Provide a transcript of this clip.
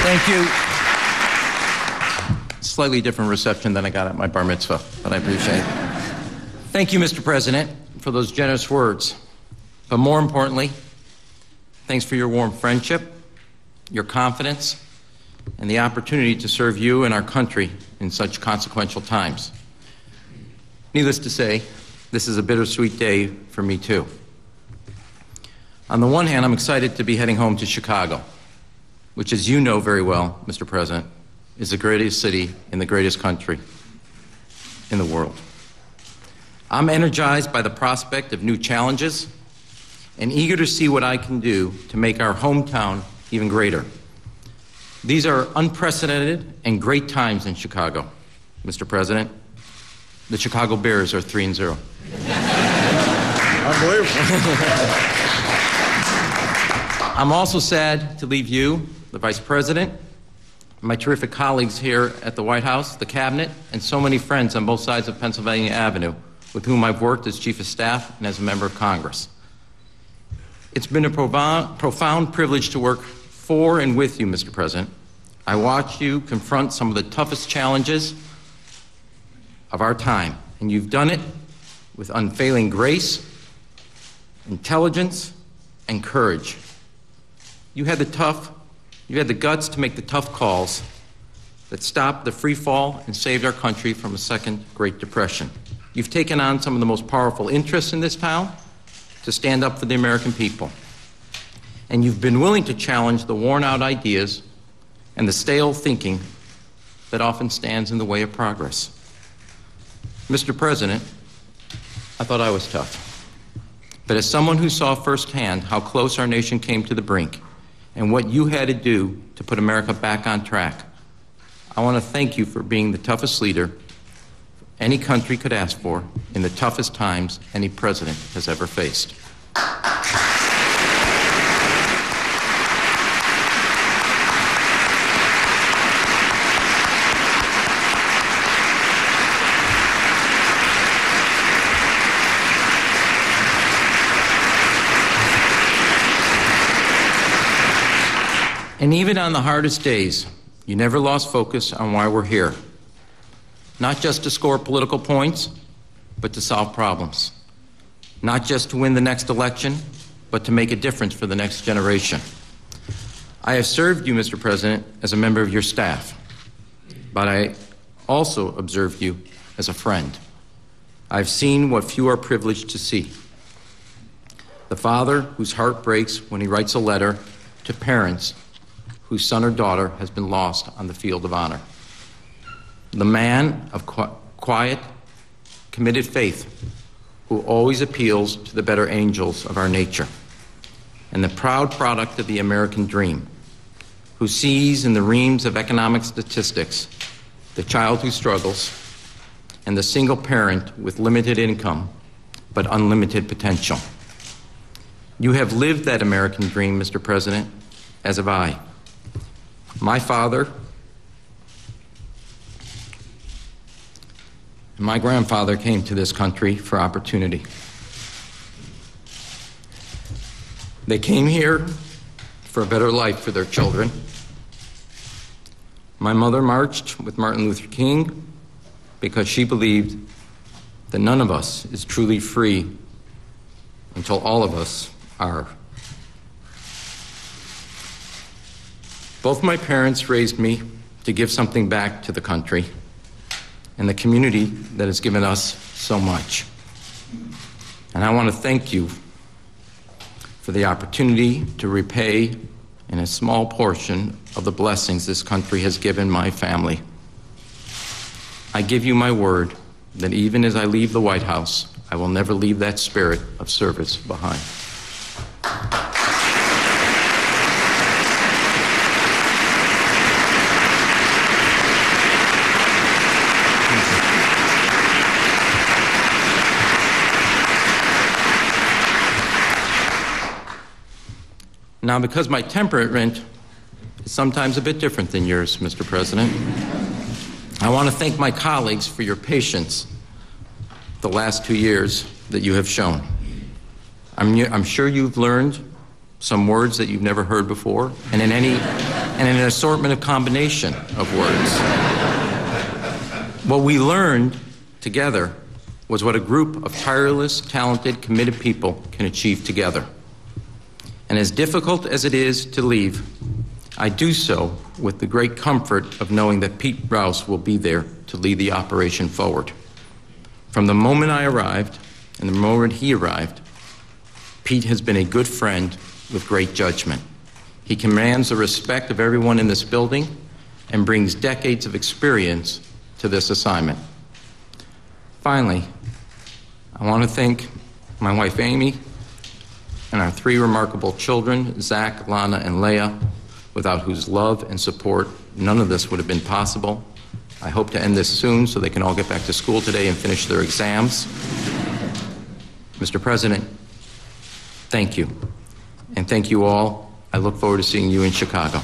Thank you. Slightly different reception than I got at my bar mitzvah, but I appreciate it. Thank you, Mr. President, for those generous words. But more importantly, thanks for your warm friendship, your confidence, and the opportunity to serve you and our country in such consequential times. Needless to say, this is a bittersweet day for me, too. On the one hand, I'm excited to be heading home to Chicago, which, as you know very well, Mr. President, is the greatest city in the greatest country in the world. I'm energized by the prospect of new challenges and eager to see what I can do to make our hometown even greater. These are unprecedented and great times in Chicago, Mr. President. The Chicago Bears are 3-0. Unbelievable. I'm also sad to leave you, the Vice President, my terrific colleagues here at the White House, the Cabinet, and so many friends on both sides of Pennsylvania Avenue with whom I've worked as Chief of Staff and as a member of Congress. It's been a profound privilege to work for and with you, Mr. President. I watched you confront some of the toughest challenges of our time, and you've done it with unfailing grace, intelligence, and courage. You had the guts to make the tough calls that stopped the free fall and saved our country from a second Great Depression. You've taken on some of the most powerful interests in this town to stand up for the American people. And you've been willing to challenge the worn-out ideas and the stale thinking that often stands in the way of progress. Mr. President, I thought I was tough. But as someone who saw firsthand how close our nation came to the brink and what you had to do to put America back on track, I want to thank you for being the toughest leader any country could ask for in the toughest times any president has ever faced. And even on the hardest days, you never lost focus on why we're here. Not just to score political points, but to solve problems. Not just to win the next election, but to make a difference for the next generation. I have served you, Mr. President, as a member of your staff, but I also observed you as a friend. I've seen what few are privileged to see. The father whose heart breaks when he writes a letter to parents whose son or daughter has been lost on the field of honor. The man of quiet, committed faith who always appeals to the better angels of our nature. And the proud product of the American dream, who sees in the reams of economic statistics the child who struggles and the single parent with limited income but unlimited potential. You have lived that American dream, Mr. President, as have I. My father and my grandfather came to this country for opportunity. They came here for a better life for their children. My mother marched with Martin Luther King because she believed that none of us is truly free until all of us are. Both my parents raised me to give something back to the country and the community that has given us so much. And I want to thank you for the opportunity to repay in a small portion of the blessings this country has given my family. I give you my word that even as I leave the White House, I will never leave that spirit of service behind. Now, because my temperament is sometimes a bit different than yours, Mr. President, I want to thank my colleagues for your patience the last 2 years that you have shown. I'm sure you've learned some words that you've never heard before, and in any and an assortment of combination of words. What we learned together was what a group of tireless, talented, committed people can achieve together. And as difficult as it is to leave, I do so with the great comfort of knowing that Pete Rouse will be there to lead the operation forward. From the moment I arrived and the moment he arrived, Pete has been a good friend with great judgment. He commands the respect of everyone in this building and brings decades of experience to this assignment. Finally, I want to thank my wife Amy and our 3 remarkable children, Zach, Lana, and Leah, without whose love and support none of this would have been possible. I hope to end this soon so they can all get back to school today and finish their exams. Mr. President, thank you. And thank you all. I look forward to seeing you in Chicago.